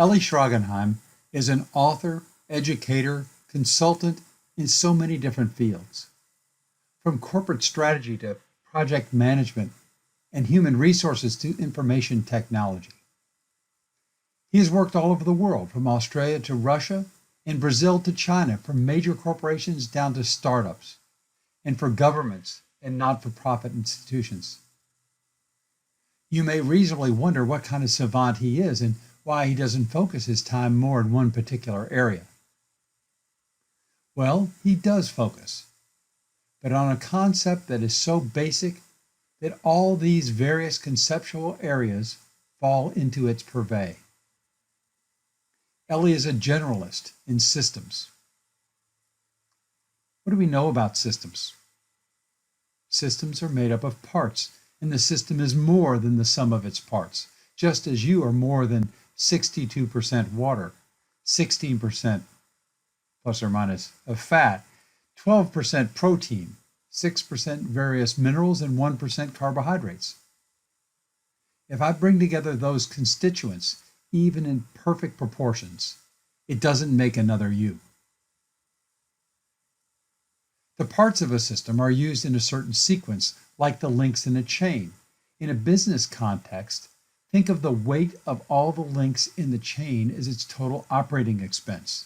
Ellie Schragenheim is an author, educator, consultant in so many different fields. From corporate strategy to project management and human resources to information technology. He has worked all over the world, from Australia to Russia and Brazil to China, from major corporations down to startups, and for governments and not-for-profit institutions. You may reasonably wonder what kind of savant he is and why he doesn't focus his time more in one particular area. Well, he does focus, but on a concept that is so basic that all these various conceptual areas fall into its purvey. Ellie is a generalist in systems. What do we know about systems? Systems are made up of parts, and the system is more than the sum of its parts, just as you are more than 62% water, 16% plus or minus of fat, 12% protein, 6% various minerals, and 1% carbohydrates. If I bring together those constituents, even in perfect proportions, it doesn't make another you. The parts of a system are used in a certain sequence, like the links in a chain. In a business context, think of the weight of all the links in the chain as its total operating expense,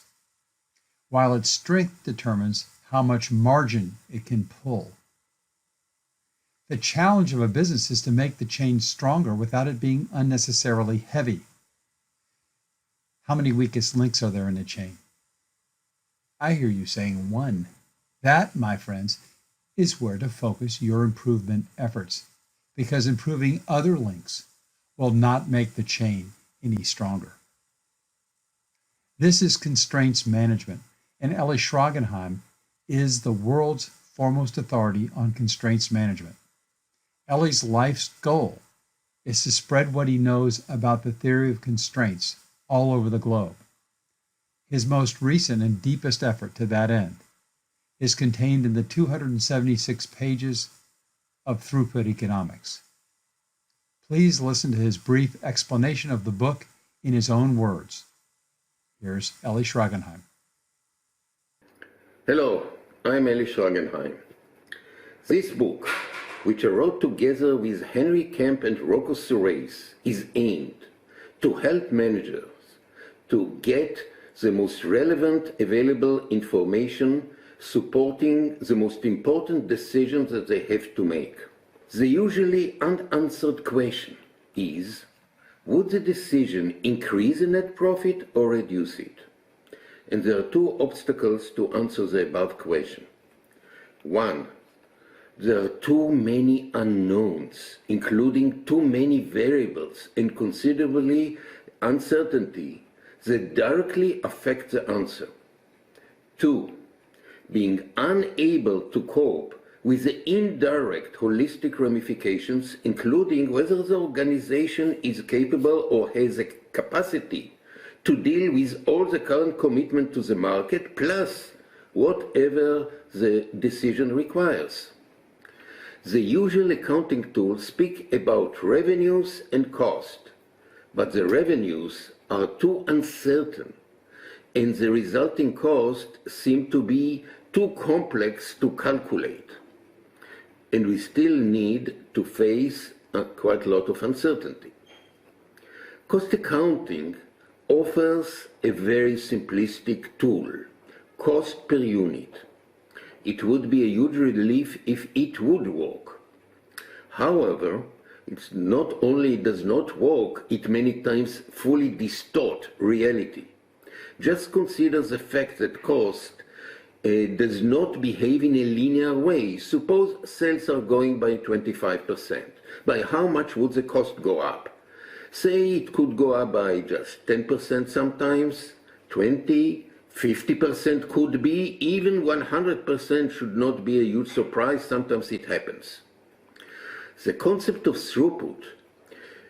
while its strength determines how much margin it can pull. The challenge of a business is to make the chain stronger without it being unnecessarily heavy. How many weakest links are there in a chain? I hear you saying one. That, my friends, is where to focus your improvement efforts, because improving other links will not make the chain any stronger. This is constraints management, and Ellie Schragenheim is the world's foremost authority on constraints management. Ellie's life's goal is to spread what he knows about the theory of constraints all over the globe. His most recent and deepest effort to that end is contained in the 276 pages of Throughput Economics. Please listen to his brief explanation of the book in his own words. Here's Ellie Schragenheim. Hello, I'm Ellie Schragenheim. This book, which I wrote together with Henry Kemp and Rocco Sorais, is aimed to help managers to get the most relevant available information supporting the most important decisions that they have to make. The usually unanswered question is, would the decision increase the net profit or reduce it? And there are two obstacles to answer the above question. One, there are too many unknowns, including too many variables and considerably uncertainty that directly affect the answer. Two, being unable to cope with the indirect holistic ramifications, including whether the organization is capable or has a capacity to deal with all the current commitment to the market, plus whatever the decision requires. The usual accounting tools speak about revenues and cost, but the revenues are too uncertain, and the resulting cost seem to be too complex to calculate. And we still need to face quite a lot of uncertainty. Cost accounting offers a very simplistic tool, cost per unit. It would be a huge relief if it would work. However, it's not only does not work, it many times fully distorts reality. Just consider the fact that cost does not behave in a linear way. Suppose sales are going by 25%. By how much would the cost go up? Say it could go up by just 10% sometimes, 20, 50% could be, even 100% should not be a huge surprise, sometimes it happens. The concept of throughput,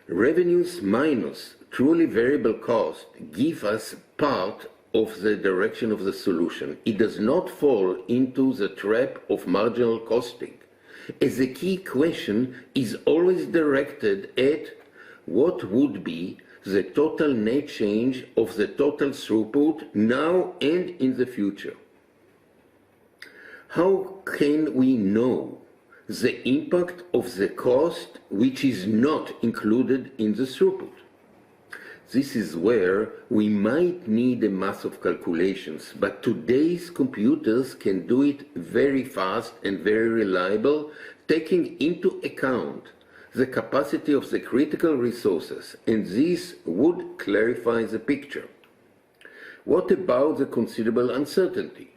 revenues minus truly variable cost, give us part of the direction of the solution. It does not fall into the trap of marginal costing, as the key question is always directed at what would be the total net change of the total throughput now and in the future. How can we know the impact of the cost which is not included in the throughput? This is where we might need a mass of calculations, but today's computers can do it very fast and very reliable, taking into account the capacity of the critical resources, and this would clarify the picture. What about the considerable uncertainty?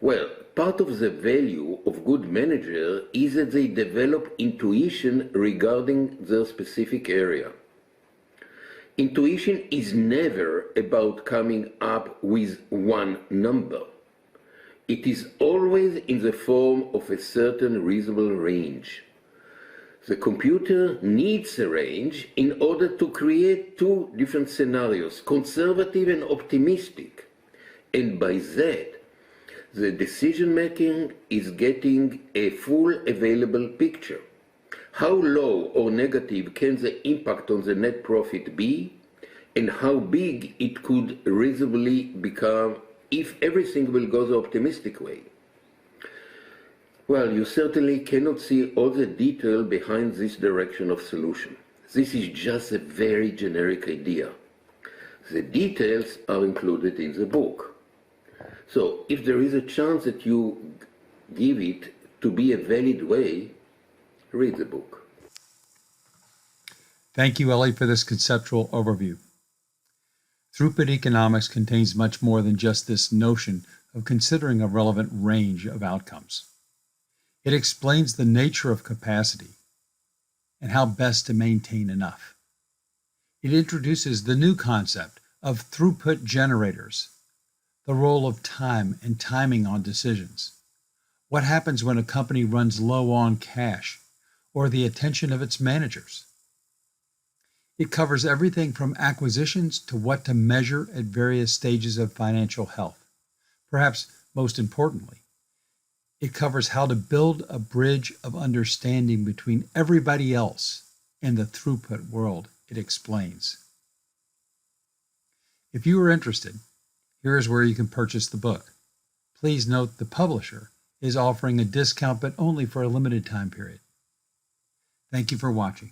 Well, part of the value of good managers is that they develop intuition regarding their specific area. Intuition is never about coming up with one number. It is always in the form of a certain reasonable range. The computer needs a range in order to create two different scenarios, conservative and optimistic. And by that, the decision making is getting a full available picture. How low or negative can the impact on the net profit be, and how big it could reasonably become if everything will go the optimistic way? Well, you certainly cannot see all the detail behind this direction of solution. This is just a very generic idea. The details are included in the book. So if there is a chance that you give it to be a valid way, read the book. Thank you, Ellie, for this conceptual overview. Throughput Economics contains much more than just this notion of considering a relevant range of outcomes. It explains the nature of capacity and how best to maintain enough. It introduces the new concept of throughput generators, the role of time and timing on decisions, what happens when a company runs low on cash, or the attention of its managers. It covers everything from acquisitions to what to measure at various stages of financial health. Perhaps most importantly, it covers how to build a bridge of understanding between everybody else and the throughput world, it explains. If you are interested, here is where you can purchase the book. Please note the publisher is offering a discount, but only for a limited time period. Thank you for watching.